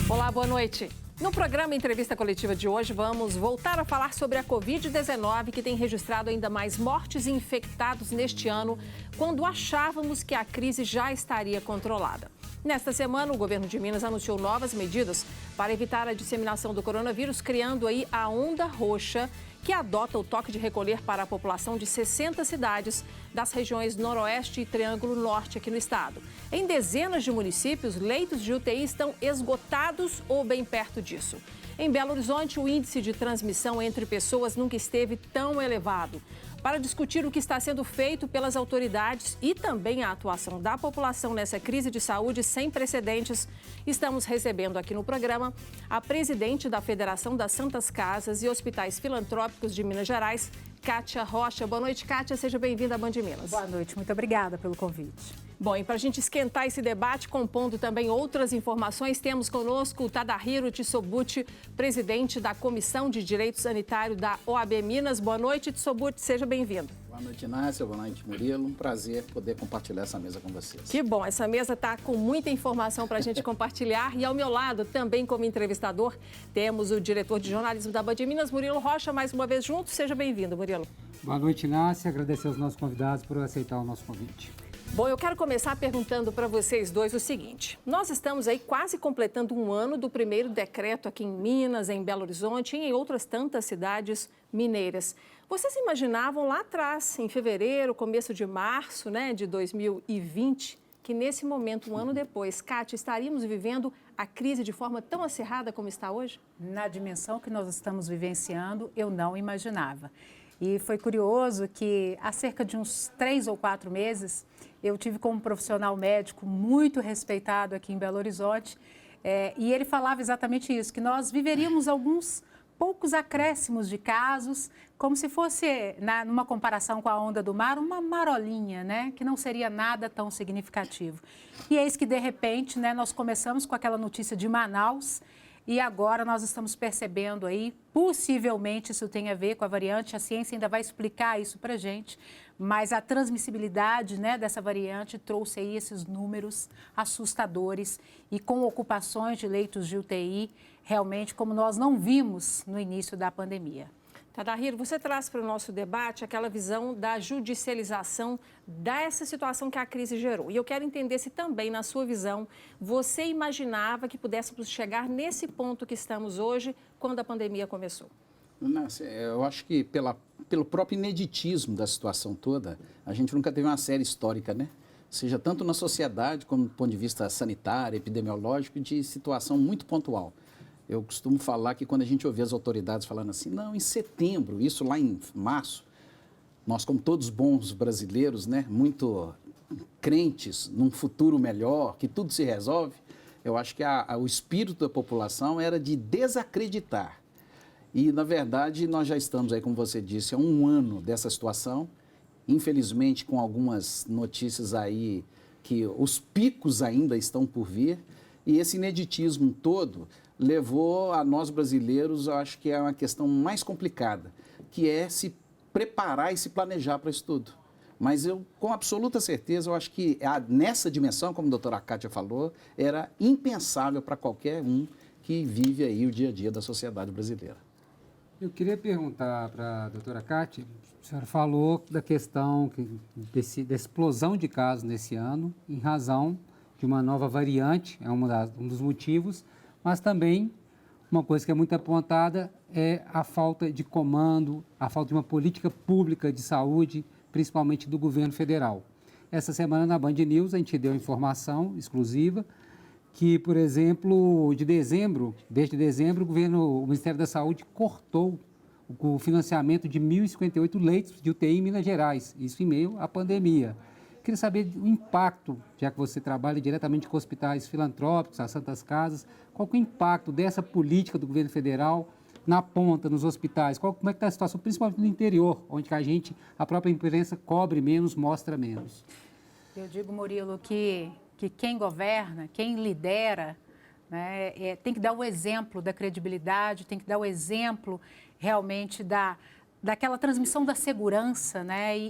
Olá, boa noite. No programa Entrevista Coletiva de hoje, vamos voltar a falar sobre a Covid-19, que tem registrado ainda mais mortes e infectados neste ano, quando achávamos que a crise já estaria controlada. Nesta semana, o governo de Minas anunciou novas medidas para evitar a disseminação do coronavírus, criando aí a Onda Roxa, que adota o toque de recolher para a população de 60 cidades das regiões Noroeste e Triângulo Norte aqui no estado. Em dezenas de municípios, leitos de UTI estão esgotados ou bem perto disso. Em Belo Horizonte, o índice de transmissão entre pessoas nunca esteve tão elevado. Para discutir o que está sendo feito pelas autoridades e também a atuação da população nessa crise de saúde sem precedentes, estamos recebendo aqui no programa a presidente da Federação das Santas Casas e Hospitais Filantrópicos de Minas Gerais, Kátia Rocha. Boa noite, Kátia. Seja bem-vinda à Band Minas. Boa noite. Muito obrigada pelo convite. Bom, e para a gente esquentar esse debate, compondo também outras informações, temos conosco o Tadahiro Tsobuchi, presidente da Comissão de Direito Sanitário da OAB Minas. Boa noite, Tsobuchi, seja bem-vindo. Boa noite, Inácia. Boa noite, Murilo. Um prazer poder compartilhar essa mesa com vocês. Que bom, essa mesa está com muita informação para a gente compartilhar. E ao meu lado, também como entrevistador, temos o diretor de jornalismo da Band Minas, Murilo Rocha, mais uma vez junto. Seja bem-vindo, Murilo. Boa noite, Inácia. Agradecer aos nossos convidados por aceitar o nosso convite. Bom, eu quero começar perguntando para vocês dois o seguinte. Nós estamos aí quase completando um ano do primeiro decreto aqui em Minas, em Belo Horizonte e em outras tantas cidades mineiras. Vocês imaginavam lá atrás, em fevereiro, começo de março, de 2020, que nesse momento, um ano depois, Kátia, estaríamos vivendo a crise de forma tão acirrada como está hoje? Na dimensão que nós estamos vivenciando, eu não imaginava. E foi curioso que há cerca de uns 3 ou 4 meses, eu tive como profissional médico muito respeitado aqui em Belo Horizonte, e ele falava exatamente isso, que nós viveríamos alguns poucos acréscimos de casos, como se fosse, numa comparação com a onda do mar, uma marolinha, que não seria nada tão significativo. E eis que, de repente, nós começamos com aquela notícia de Manaus, e agora nós estamos percebendo aí, possivelmente isso tem a ver com a variante, a ciência ainda vai explicar isso para a gente, mas a transmissibilidade dessa variante trouxe aí esses números assustadores e com ocupações de leitos de UTI, realmente como nós não vimos no início da pandemia. Tadahiro, você traz para o nosso debate aquela visão da judicialização dessa situação que a crise gerou. E eu quero entender se também, na sua visão, você imaginava que pudéssemos chegar nesse ponto que estamos hoje, quando a pandemia começou. Eu acho que pelo próprio ineditismo da situação toda, a gente nunca teve uma série histórica, Seja tanto na sociedade, como do ponto de vista sanitário, epidemiológico, de situação muito pontual. Eu costumo falar que quando a gente ouvia as autoridades falando assim, não, em setembro, isso lá em março, nós como todos bons brasileiros, muito crentes num futuro melhor, que tudo se resolve, eu acho que o espírito da população era de desacreditar. E, na verdade, nós já estamos aí, como você disse, há um ano dessa situação, infelizmente com algumas notícias aí que os picos ainda estão por vir, e esse ineditismo todo levou a nós brasileiros, eu acho que é uma questão mais complicada, que é se preparar e se planejar para isso tudo. Mas eu, com absoluta certeza, eu acho que nessa dimensão, como a doutora Kátia falou, era impensável para qualquer um que vive aí o dia a dia da sociedade brasileira. Eu queria perguntar para a doutora Kátia, a senhora falou da questão da explosão de casos nesse ano, em razão de uma nova variante, é um dos motivos, mas também uma coisa que é muito apontada é a falta de comando, a falta de uma política pública de saúde, principalmente do governo federal. Essa semana na Band News a gente deu informação exclusiva que, por exemplo, desde dezembro, o Ministério da Saúde cortou o financiamento de 1.058 leitos de UTI em Minas Gerais, isso em meio à pandemia. Queria saber o impacto, já que você trabalha diretamente com hospitais filantrópicos, as Santas Casas, qual que é o impacto dessa política do governo federal na ponta, nos hospitais? Como é que está a situação, principalmente no interior, onde a própria imprensa cobre menos, mostra menos? Eu digo, Murilo, que quem governa, quem lidera, tem que dar o exemplo da credibilidade, tem que dar o exemplo realmente daquela transmissão da segurança,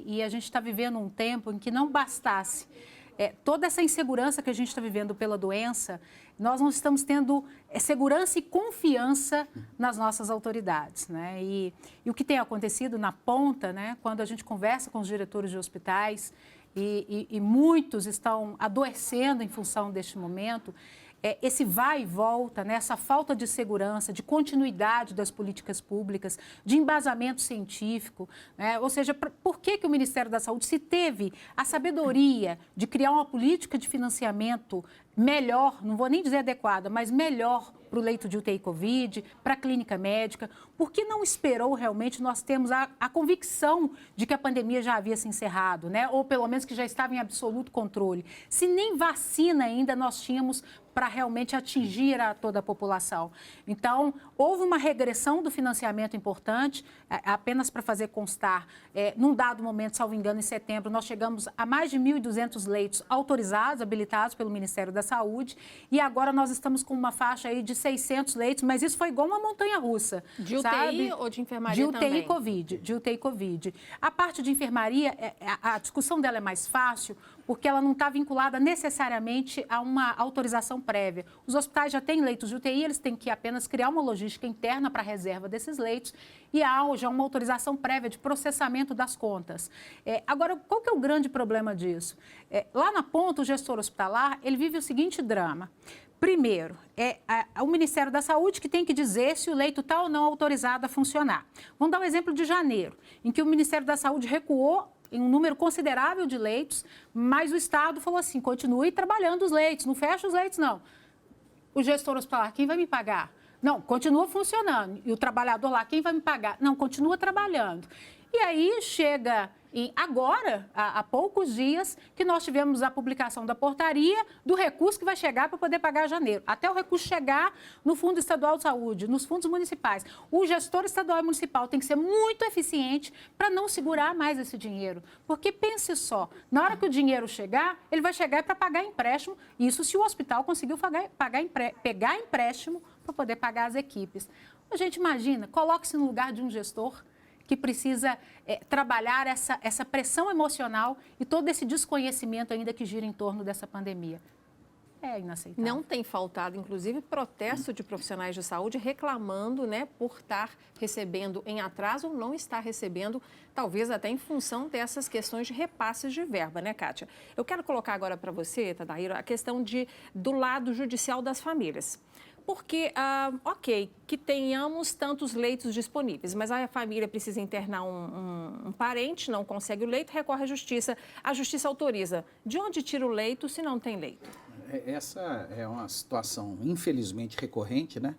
E a gente está vivendo um tempo em que não bastasse toda essa insegurança que a gente está vivendo pela doença, nós não estamos tendo segurança e confiança nas nossas autoridades, né? E o que tem acontecido na ponta, né, quando a gente conversa com os diretores de hospitais, e muitos estão adoecendo em função deste momento, esse vai e volta, né, essa falta de segurança, de continuidade das políticas públicas, de embasamento científico, né? Ou seja, por que o Ministério da Saúde, se teve a sabedoria de criar uma política de financiamento melhor, não vou nem dizer adequada, mas melhor para o leito de UTI Covid, para a clínica médica, por que não esperou realmente nós termos a convicção de que a pandemia já havia se encerrado, né? Ou pelo menos que já estava em absoluto controle? Se nem vacina ainda nós tínhamos para realmente atingir toda a população. Então, houve uma regressão do financiamento importante, apenas para fazer constar, num dado momento, salvo engano, em setembro, nós chegamos a mais de 1.200 leitos autorizados, habilitados pelo Ministério da Saúde, e agora nós estamos com uma faixa aí de 600 leitos, mas isso foi igual uma montanha-russa. De UTI, sabe? Ou de enfermaria de UTI também? Covid, de UTI Covid. A parte de enfermaria, a discussão dela é mais fácil, porque ela não está vinculada necessariamente a uma autorização prévia. Os hospitais já têm leitos de UTI, eles têm que apenas criar uma logística interna para a reserva desses leitos e há já uma autorização prévia de processamento das contas. Agora, qual que é o grande problema disso? Lá na ponta, o gestor hospitalar, ele vive o seguinte drama. Primeiro, o Ministério da Saúde que tem que dizer se o leito está ou não autorizado a funcionar. Vamos dar um exemplo de janeiro, em que o Ministério da Saúde recuou em um número considerável de leitos, mas o Estado falou assim, continue trabalhando os leitos, não fecha os leitos, não. O gestor hospitalar, quem vai me pagar? Não, continua funcionando. E o trabalhador lá, quem vai me pagar? Não, continua trabalhando. E aí chega agora, há poucos dias, que nós tivemos a publicação da portaria do recurso que vai chegar para poder pagar janeiro. Até o recurso chegar no Fundo Estadual de Saúde, nos fundos municipais. O gestor estadual e municipal tem que ser muito eficiente para não segurar mais esse dinheiro. Porque pense só, na hora que o dinheiro chegar, ele vai chegar para pagar empréstimo. Isso se o hospital conseguiu pegar empréstimo para poder pagar as equipes. A gente imagina, coloque-se no lugar de um gestor que precisa trabalhar essa pressão emocional e todo esse desconhecimento ainda que gira em torno dessa pandemia. É inaceitável. Não tem faltado, inclusive, protesto de profissionais de saúde reclamando, né, por estar recebendo em atraso ou não estar recebendo, talvez até em função dessas questões de repasses de verba, né, Kátia? Eu quero colocar agora para você, Tadaíra, a questão do lado judicial das famílias. Porque, ok, que tenhamos tantos leitos disponíveis, mas a família precisa internar um parente, não consegue o leito, recorre à justiça. A justiça autoriza. De onde tira o leito se não tem leito? Essa é uma situação, infelizmente, recorrente, né?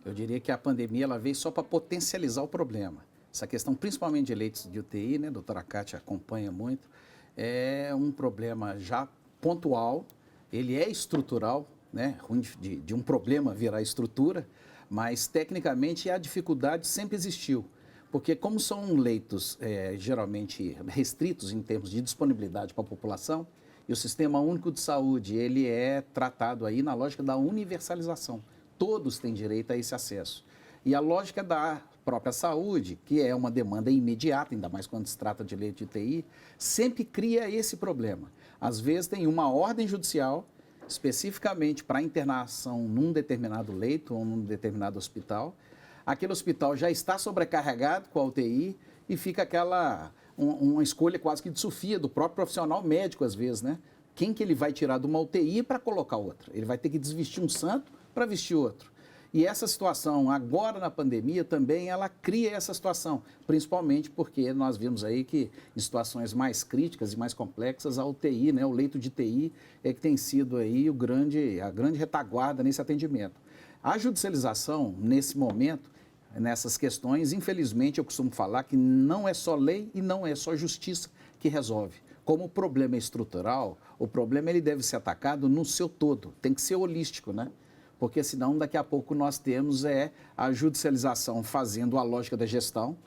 Eu diria que a pandemia ela veio só para potencializar o problema. Essa questão, principalmente de leitos de UTI, né? A doutora Kátia acompanha muito, é um problema já pontual, ele é estrutural, né, ruim de um problema virar estrutura, mas tecnicamente a dificuldade sempre existiu, porque como são leitos geralmente restritos em termos de disponibilidade para a população, e o Sistema Único de Saúde ele é tratado aí na lógica da universalização, todos têm direito a esse acesso. E a lógica da própria saúde, que é uma demanda imediata, ainda mais quando se trata de leito de UTI, sempre cria esse problema. Às vezes tem uma ordem judicial especificamente para internação num determinado leito ou num determinado hospital. Aquele hospital já está sobrecarregado com a UTI e fica uma escolha quase que de sofia do próprio profissional médico, às vezes, né? Quem que ele vai tirar de uma UTI para colocar outra? Ele vai ter que desvestir um santo para vestir outro. E essa situação, agora na pandemia, também ela cria essa situação, principalmente porque nós vimos aí que em situações mais críticas e mais complexas, a UTI, né, o leito de TI, é que tem sido aí a grande retaguarda nesse atendimento. A judicialização, nesse momento, nessas questões, infelizmente, eu costumo falar que não é só lei e não é só justiça que resolve. Como o problema é estrutural, o problema ele deve ser atacado no seu todo, tem que ser holístico, né? Porque senão daqui a pouco nós temos a judicialização fazendo a lógica da gestão.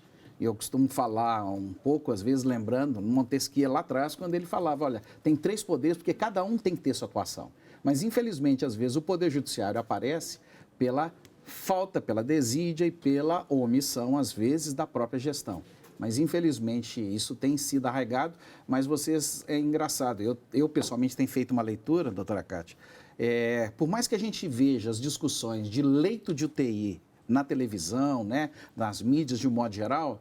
E eu costumo falar um pouco, às vezes, lembrando, Montesquieu lá atrás, quando ele falava, olha, tem 3 poderes, porque cada um tem que ter sua atuação. Mas, infelizmente, às vezes, o Poder Judiciário aparece pela falta, pela desídia e pela omissão, às vezes, da própria gestão. Mas, infelizmente, isso tem sido arraigado, mas vocês, é engraçado, eu pessoalmente tenho feito uma leitura, doutora Cátia, por mais que a gente veja as discussões de leito de UTI na televisão, né, nas mídias de um modo geral,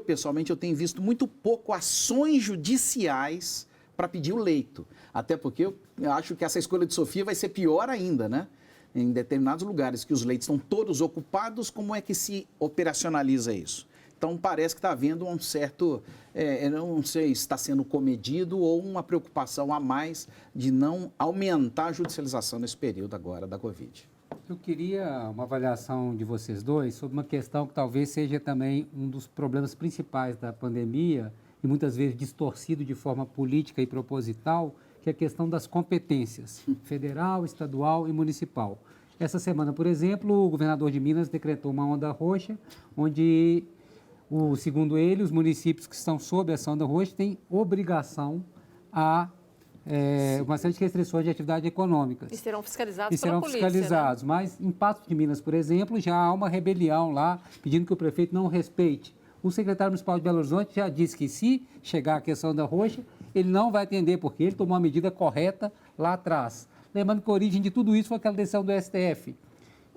pessoalmente, eu tenho visto muito pouco ações judiciais para pedir o leito. Até porque eu acho que essa escolha de Sofia vai ser pior ainda, né? Em determinados lugares que os leitos estão todos ocupados, como é que se operacionaliza isso? Então, parece que está havendo um certo, não sei se está sendo comedido ou uma preocupação a mais de não aumentar a judicialização nesse período agora da Covid. Eu queria uma avaliação de vocês dois sobre uma questão que talvez seja também um dos problemas principais da pandemia e muitas vezes distorcido de forma política e proposital, que é a questão das competências federal, estadual e municipal. Essa semana, por exemplo, o governador de Minas decretou uma onda roxa, onde, segundo ele, os municípios que estão sob essa onda roxa têm obrigação a uma série de restrições de atividades econômicas. E serão fiscalizados pela polícia, né? Mas em Patos de Minas, por exemplo, já há uma rebelião lá, pedindo que o prefeito não respeite. O secretário municipal de Belo Horizonte já disse que se chegar a questão da roxa, ele não vai atender, porque ele tomou a medida correta lá atrás. Lembrando que a origem de tudo isso foi aquela decisão do STF,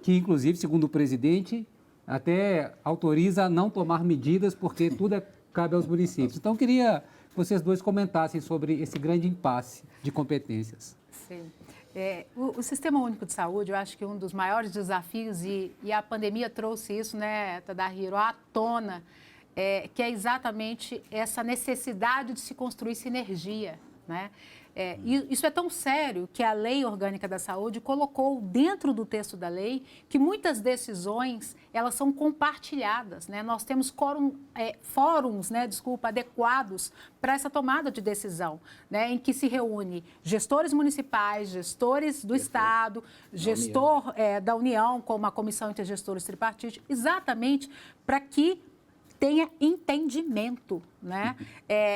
que inclusive, segundo o presidente, até autoriza a não tomar medidas, porque tudo cabe aos municípios. Então, eu queria que vocês dois comentassem sobre esse grande impasse de competências. Sim. O Sistema Único de Saúde, eu acho que um dos maiores desafios, e a pandemia trouxe isso, né, Tadahiro, à tona, que é exatamente essa necessidade de se construir sinergia, né? E isso é tão sério que a Lei Orgânica da Saúde colocou dentro do texto da lei que muitas decisões, elas são compartilhadas, né? Nós temos fóruns, né, adequados para essa tomada de decisão, né, em que se reúne gestores municipais, gestores do Estado, gestor da União, como a Comissão Intergestores Tripartite, exatamente para que tenha entendimento, né?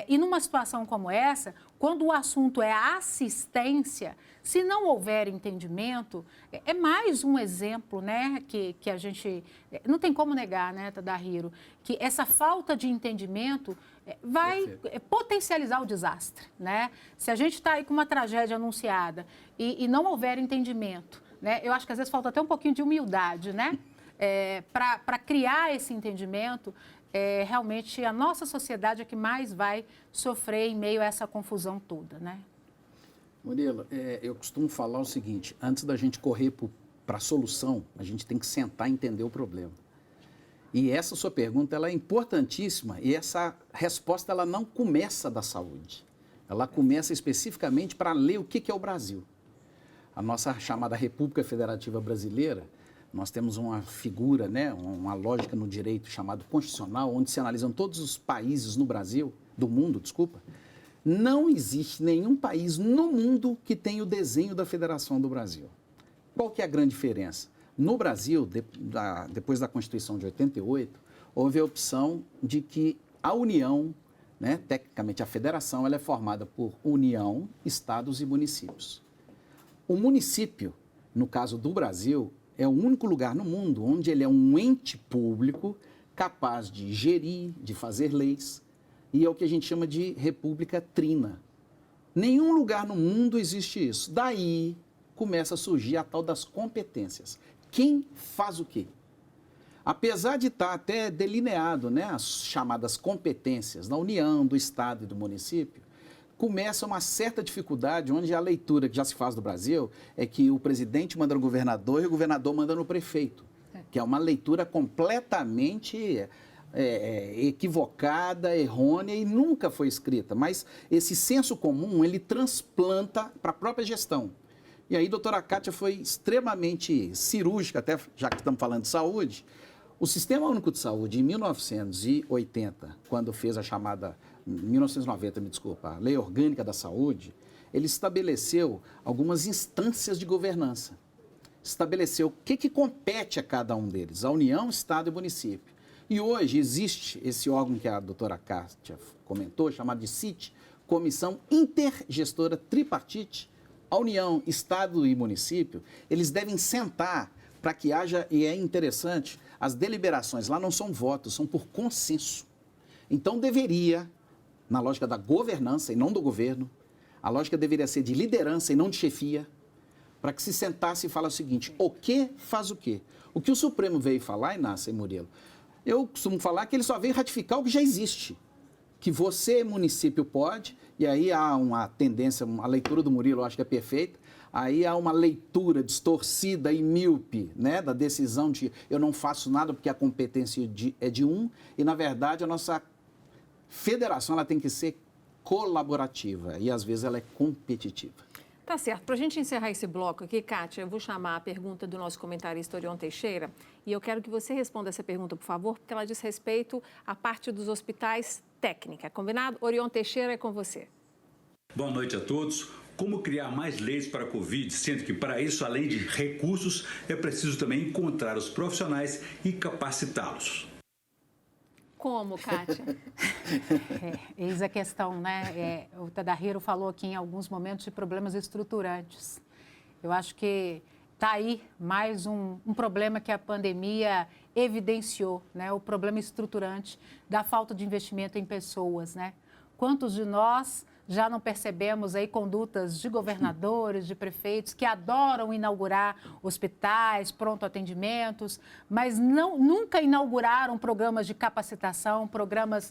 E numa situação como essa, quando o assunto é a assistência, se não houver entendimento, é mais um exemplo, né, que a gente não tem como negar, né, Tadahiro, que essa falta de entendimento vai potencializar o desastre, né? Se a gente está aí com uma tragédia anunciada e não houver entendimento, né, eu acho que às vezes falta até um pouquinho de humildade, né, para criar esse entendimento. Realmente a nossa sociedade é que mais vai sofrer em meio a essa confusão toda, né? Murilo, eu costumo falar o seguinte, antes da gente correr para a solução, a gente tem que sentar e entender o problema. E essa sua pergunta, ela é importantíssima e essa resposta, ela não começa da saúde. Ela começa especificamente para ler o que é o Brasil. A nossa chamada República Federativa Brasileira, nós temos uma figura, né, uma lógica no direito chamado constitucional, onde se analisam todos os países no Brasil, do mundo, desculpa. Não existe nenhum país no mundo que tenha o desenho da Federação do Brasil. Qual que é a grande diferença? No Brasil, depois da Constituição de 88, houve a opção de que a União, né, tecnicamente a Federação, ela é formada por União, Estados e municípios. O município, no caso do Brasil, é o único lugar no mundo onde ele é um ente público capaz de gerir, de fazer leis, e é o que a gente chama de república trina. Nenhum lugar no mundo existe isso. Daí começa a surgir a tal das competências. Quem faz o quê? Apesar de estar até delineado, né, as chamadas competências da União, do Estado e do município, começa uma certa dificuldade, onde a leitura que já se faz do Brasil é que o presidente manda no governador e o governador manda no prefeito, que é uma leitura completamente equivocada, errônea e nunca foi escrita. Mas esse senso comum, ele transplanta para a própria gestão. E aí, a doutora Cátia foi extremamente cirúrgica, até já que estamos falando de saúde. O Sistema Único de Saúde, em 1980, quando fez a chamada... 1990, me desculpa, a Lei Orgânica da Saúde, ele estabeleceu algumas instâncias de governança. Estabeleceu o que compete a cada um deles, a União, Estado e município. E hoje existe esse órgão que a doutora Cátia comentou, chamado de CIT, Comissão Intergestora Tripartite. A União, Estado e município, eles devem sentar para que haja, e é interessante, as deliberações lá não são votos, são por consenso. Então, deveria, na lógica da governança e não do governo, a lógica deveria ser de liderança e não de chefia, para que se sentasse e falasse o seguinte, o que faz o quê? O que o Supremo veio falar, Inácia e Murilo, eu costumo falar que ele só veio ratificar o que já existe. Que você, município, pode, e aí há uma tendência, a leitura do Murilo eu acho que é perfeita, aí há uma leitura distorcida e míope, né, da decisão de eu não faço nada porque a competência é de um, e na verdade a nossa federação ela tem que ser colaborativa e às vezes ela é competitiva. Tá certo. Para a gente encerrar esse bloco aqui, Kátia, eu vou chamar a pergunta do nosso comentarista Orion Teixeira e eu quero que você responda essa pergunta, por favor, porque ela diz respeito à parte dos hospitais técnica. Combinado? Orion Teixeira, é com você. Boa noite a todos. Como criar mais leis para a Covid, sendo que para isso, além de recursos, é preciso também encontrar os profissionais e capacitá-los. Como, Kátia? Eis a questão, né? O Tadahiro falou aqui em alguns momentos de problemas estruturantes. Eu acho que está aí mais um problema que a pandemia evidenciou, né? O problema estruturante da falta de investimento em pessoas, né? Quantos de nós já não percebemos aí condutas de governadores, de prefeitos que adoram inaugurar hospitais, pronto atendimentos, mas nunca inauguraram programas de capacitação, programas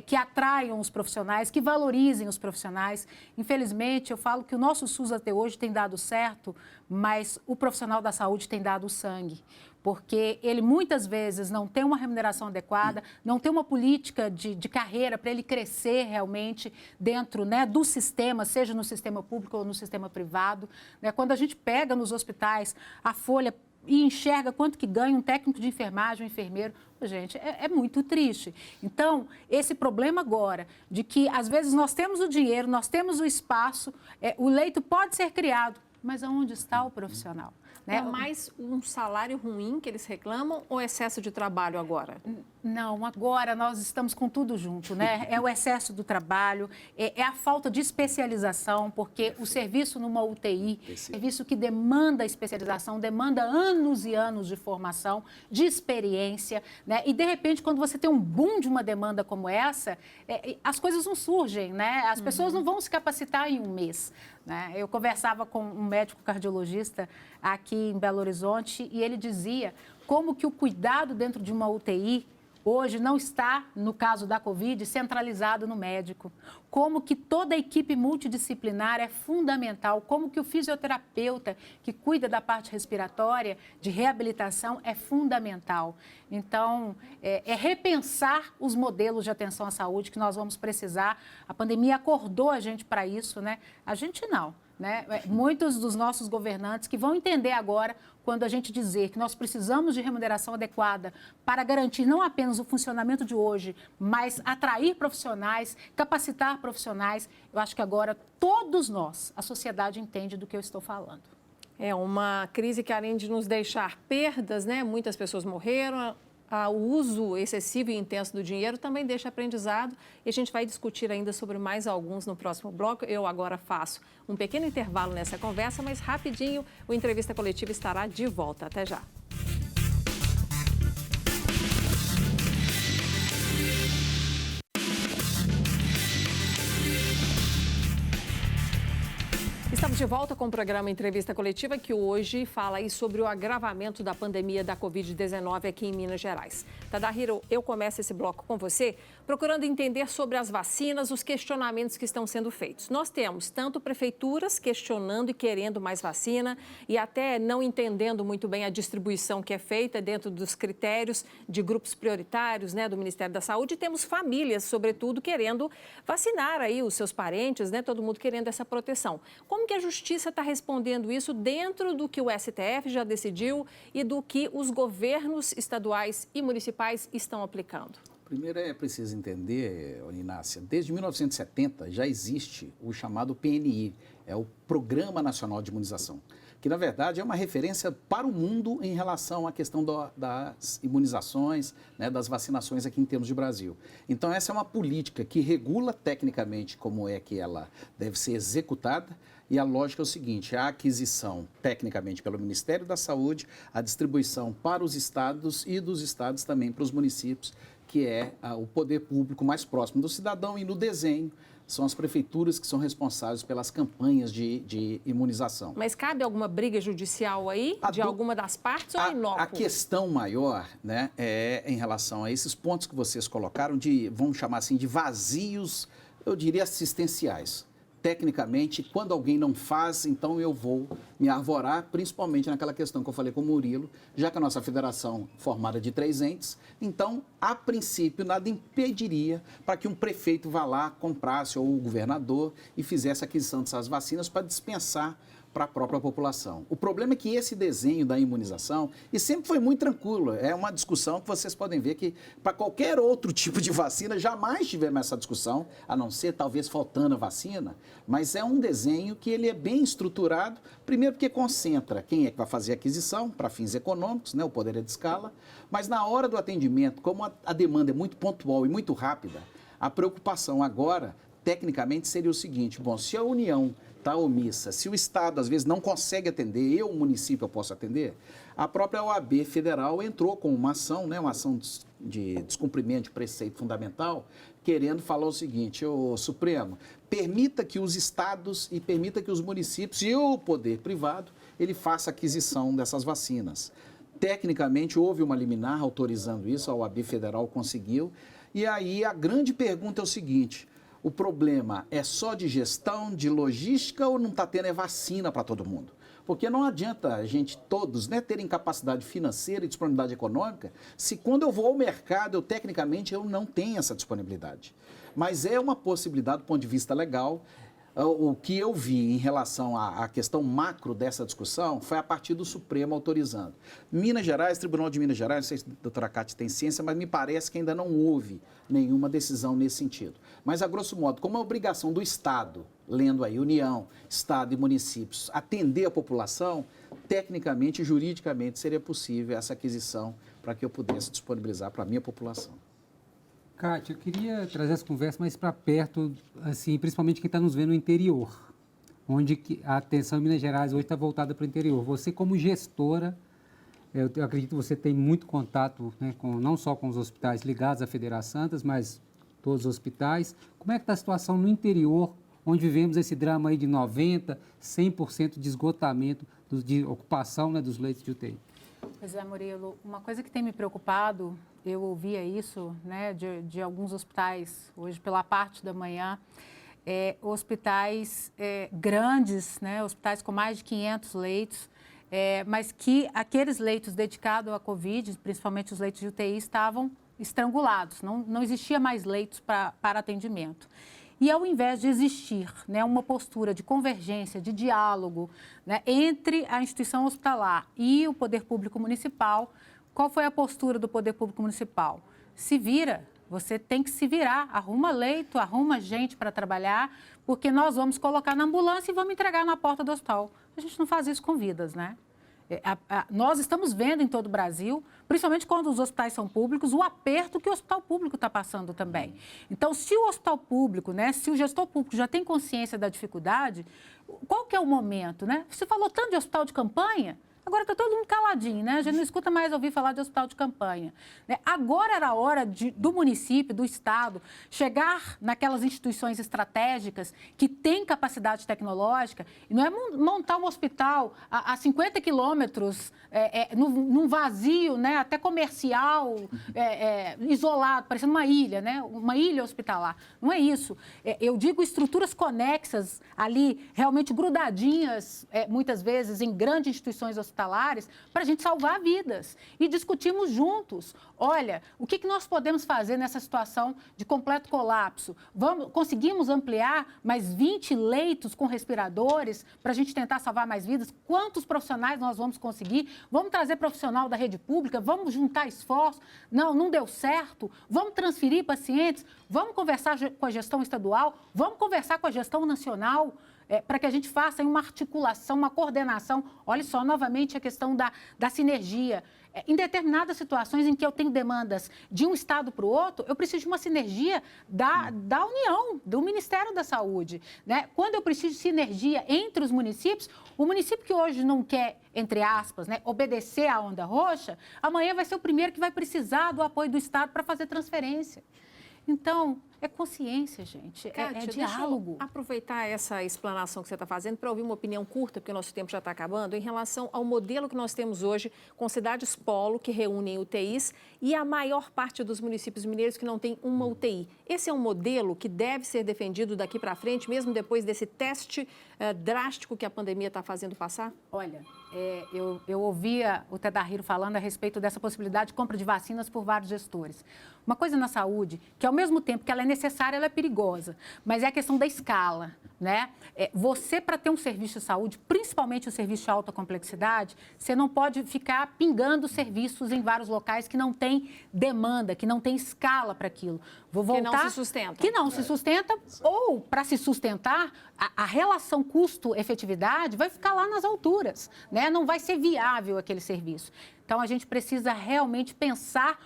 que atraiam os profissionais, que valorizem os profissionais. Infelizmente, eu falo que o nosso SUS até hoje tem dado certo, mas o profissional da saúde tem dado sangue. Porque ele muitas vezes não tem uma remuneração adequada, não tem uma política de carreira para ele crescer realmente dentro, né, do sistema, seja no sistema público ou no sistema privado. Né? Quando a gente pega nos hospitais a folha e enxerga quanto que ganha um técnico de enfermagem, um enfermeiro, gente, é muito triste. Então, esse problema agora de que às vezes nós temos o dinheiro, nós temos o espaço, o leito pode ser criado, mas aonde está o profissional? É mais um salário ruim que eles reclamam ou excesso de trabalho agora? Não, agora nós estamos com tudo junto, né? É o excesso do trabalho, é a falta de especialização, porque o serviço numa UTI, serviço que demanda especialização, demanda anos e anos de formação, de experiência, né? E, de repente, quando você tem um boom de uma demanda como essa, as coisas não surgem, né? As pessoas não vão se capacitar em um mês. Né? Eu conversava com um médico cardiologista aqui em Belo Horizonte e ele dizia como que o cuidado dentro de uma UTI hoje não está, no caso da Covid, centralizado no médico. Como que toda a equipe multidisciplinar é fundamental, como que o fisioterapeuta que cuida da parte respiratória, de reabilitação, é fundamental. Então, é repensar os modelos de atenção à saúde que nós vamos precisar. A pandemia acordou a gente para isso, né? A gente não. Né? Muitos dos nossos governantes que vão entender agora quando a gente dizer que nós precisamos de remuneração adequada para garantir não apenas o funcionamento de hoje, mas atrair profissionais, capacitar profissionais. Eu acho que agora todos nós, a sociedade entende do que eu estou falando. É uma crise que, além de nos deixar perdas, né? Muitas pessoas morreram. O uso excessivo e intenso do dinheiro também deixa aprendizado e a gente vai discutir ainda sobre mais alguns no próximo bloco. Eu agora faço um pequeno intervalo nessa conversa, mas rapidinho o Entrevista Coletiva estará de volta. Até já. Estamos de volta com o programa Entrevista Coletiva, que hoje fala aí sobre o agravamento da pandemia da Covid-19 aqui em Minas Gerais. Tadahiro, eu começo esse bloco com você, procurando entender sobre as vacinas, os questionamentos que estão sendo feitos. Nós temos tanto prefeituras questionando e querendo mais vacina e até não entendendo muito bem a distribuição que é feita dentro dos critérios de grupos prioritários, né, do Ministério da Saúde. E temos famílias, sobretudo, querendo vacinar aí os seus parentes, né, todo mundo querendo essa proteção. Como que a Justiça está respondendo isso dentro do que o STF já decidiu e do que os governos estaduais e municipais estão aplicando? Primeiro é preciso entender, Inácia, desde 1970 já existe o chamado PNI, é o Programa Nacional de Imunização, que na verdade é uma referência para o mundo em relação à questão das imunizações, né, das vacinações aqui em termos de Brasil. Então essa é uma política que regula tecnicamente como é que ela deve ser executada. E a lógica é o seguinte, a aquisição, tecnicamente, pelo Ministério da Saúde, a distribuição para os estados e dos estados também para os municípios que é o poder público mais próximo do cidadão, e no desenho são as prefeituras que são responsáveis pelas campanhas de imunização. Mas cabe alguma briga judicial aí, de alguma das partes, ou é inócuo? A questão maior, né, é em relação a esses pontos que vocês colocaram de, vamos chamar assim, de vazios, eu diria, assistenciais. Tecnicamente, quando alguém não faz, então eu vou me arvorar, principalmente naquela questão que eu falei com o Murilo, já que a nossa federação é formada de 3 entes, então, a princípio, nada impediria para que um prefeito vá lá, comprasse, ou o governador, e fizesse a aquisição dessas vacinas para dispensar para a própria população. O problema é que esse desenho da imunização, e sempre foi muito tranquilo, é uma discussão que vocês podem ver que para qualquer outro tipo de vacina, jamais tivemos essa discussão, a não ser talvez faltando a vacina, mas é um desenho que ele é bem estruturado, primeiro porque concentra quem é que vai fazer a aquisição para fins econômicos, né, o poder é de escala, mas na hora do atendimento, como a demanda é muito pontual e muito rápida, a preocupação agora, tecnicamente, seria o seguinte, bom, se a União está omissa, se o Estado, às vezes, não consegue atender, o município, eu posso atender, a própria OAB federal entrou com uma ação, né, uma ação de descumprimento de preceito fundamental, querendo falar o seguinte, o Supremo, permita que os estados e permita que os municípios e o poder privado, ele faça a aquisição dessas vacinas. Tecnicamente, houve uma liminar autorizando isso, a OAB federal conseguiu, e aí a grande pergunta é o seguinte, o problema é só de gestão, de logística ou não está tendo vacina para todo mundo? Porque não adianta a gente todos, né, terem capacidade financeira e disponibilidade econômica se quando eu vou ao mercado, tecnicamente, eu não tenho essa disponibilidade. Mas é uma possibilidade do ponto de vista legal. O que eu vi em relação à questão macro dessa discussão foi a partir do Supremo autorizando. Minas Gerais, Tribunal de Minas Gerais, não sei se a doutora Cátia tem ciência, mas me parece que ainda não houve nenhuma decisão nesse sentido. Mas, a grosso modo, como é obrigação do Estado, lendo aí União, Estado e municípios, atender a população, tecnicamente e juridicamente seria possível essa aquisição para que eu pudesse disponibilizar para a minha população. Cátia, eu queria trazer essa conversa mais para perto, assim, principalmente quem está nos vendo no interior, onde a atenção em Minas Gerais hoje está voltada para o interior. Você, como gestora, eu acredito que você tem muito contato, né, não só com os hospitais ligados à Federação Santas, mas todos os hospitais. Como é que está a situação no interior, onde vivemos esse drama aí de 90%, 100% de esgotamento, de ocupação, né, dos leitos de UTI? Pois é, Murilo, uma coisa que tem me preocupado, eu ouvia isso, né, de alguns hospitais, hoje pela parte da manhã, hospitais grandes, né, hospitais com mais de 500 leitos, mas que aqueles leitos dedicados à Covid, principalmente os leitos de UTI, estavam estrangulados, não existia mais leitos para atendimento. E ao invés de existir, né, uma postura de convergência, de diálogo, né, entre a instituição hospitalar e o poder público municipal, qual foi a postura do poder público municipal? Se vira, você tem que se virar, arruma leito, arruma gente para trabalhar, porque nós vamos colocar na ambulância e vamos entregar na porta do hospital. A gente não faz isso com vidas, né? Nós estamos vendo em todo o Brasil, principalmente quando os hospitais são públicos, o aperto que o hospital público está passando também. Então, se o hospital público, né, se o gestor público já tem consciência da dificuldade, qual que é o momento, né? Você falou tanto de hospital de campanha, agora está todo mundo caladinho, né? A gente não escuta mais ouvir falar de hospital de campanha. Agora era a hora do município, do Estado, chegar naquelas instituições estratégicas que têm capacidade tecnológica, e não é montar um hospital a 50 quilômetros, num vazio, né? Até comercial, isolado, parecendo uma ilha, né? Uma ilha hospitalar. Não é isso. Eu digo estruturas conexas ali, realmente grudadinhas, muitas vezes, em grandes instituições hospitalares, para a gente salvar vidas. E discutimos juntos, olha, o que nós podemos fazer nessa situação de completo colapso? Conseguimos ampliar mais 20 leitos com respiradores para a gente tentar salvar mais vidas? Quantos profissionais nós vamos conseguir? Vamos trazer profissional da rede pública? Vamos juntar esforços? Não deu certo? Vamos transferir pacientes? Vamos conversar com a gestão estadual? Vamos conversar com a gestão nacional? para que a gente faça uma articulação, uma coordenação. Olha só, novamente, a questão da sinergia. Em determinadas situações em que eu tenho demandas de um estado para o outro, eu preciso de uma sinergia da União, do Ministério da Saúde, né? Quando eu preciso de sinergia entre os municípios, o município que hoje não quer, entre aspas, né, obedecer à onda roxa, amanhã vai ser o primeiro que vai precisar do apoio do Estado para fazer transferência. Então, é consciência, gente, Kátia, é diálogo. Deixa eu aproveitar essa explanação que você está fazendo para ouvir uma opinião curta, porque o nosso tempo já está acabando, em relação ao modelo que nós temos hoje com cidades polo que reúnem UTIs e a maior parte dos municípios mineiros que não tem uma UTI. Esse é um modelo que deve ser defendido daqui para frente, mesmo depois desse teste drástico que a pandemia está fazendo passar? Olha, eu ouvia o Tadahiro falando a respeito dessa possibilidade de compra de vacinas por vários gestores. Uma coisa na saúde, que ao mesmo tempo que ela é necessária, ela é perigosa, mas é a questão da escala, né? Você, para ter um serviço de saúde, principalmente o serviço de alta complexidade, você não pode ficar pingando serviços em vários locais que não tem demanda, que não tem escala para aquilo. Vou voltar, que não se sustenta. Que não se sustenta, ou, para se sustentar, a relação custo-efetividade vai ficar lá nas alturas, né? Não vai ser viável aquele serviço. Então, a gente precisa realmente pensar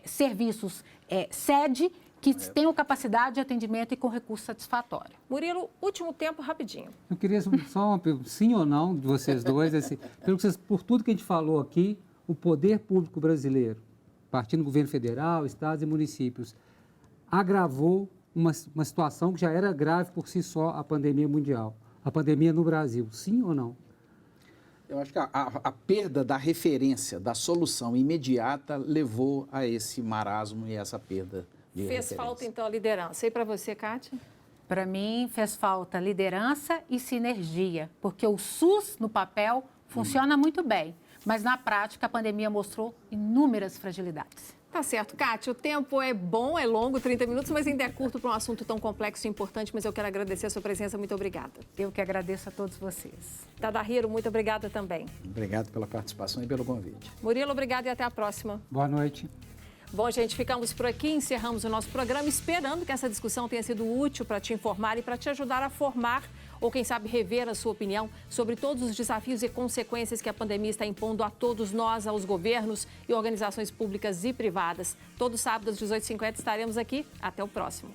serviços sede que tenham capacidade de atendimento e com recurso satisfatório. Murilo, último tempo, rapidinho. Eu queria só uma pergunta, sim ou não, de vocês dois, assim, por tudo que a gente falou aqui, o poder público brasileiro, partindo do governo federal, estados e municípios, agravou uma situação que já era grave por si só, a pandemia mundial, a pandemia no Brasil, sim ou não? Eu acho que a perda da referência, da solução imediata, levou a esse marasmo e essa perda de referência. Fez falta, então, a liderança. E para você, Kátia? Para mim, fez falta liderança e sinergia, porque o SUS, no papel, funciona muito bem, mas na prática a pandemia mostrou inúmeras fragilidades. Tá certo. Kátia, o tempo é bom, é longo, 30 minutos, mas ainda é curto para um assunto tão complexo e importante, mas eu quero agradecer a sua presença, muito obrigada. Eu que agradeço a todos vocês. Tadahiro, muito obrigada também. Obrigado pela participação e pelo convite. Murilo, obrigada e até a próxima. Boa noite. Bom, gente, ficamos por aqui, encerramos o nosso programa, esperando que essa discussão tenha sido útil para te informar e para te ajudar a formar ou, quem sabe, rever a sua opinião sobre todos os desafios e consequências que a pandemia está impondo a todos nós, aos governos e organizações públicas e privadas. Todos sábados, às 18h50, estaremos aqui. Até o próximo.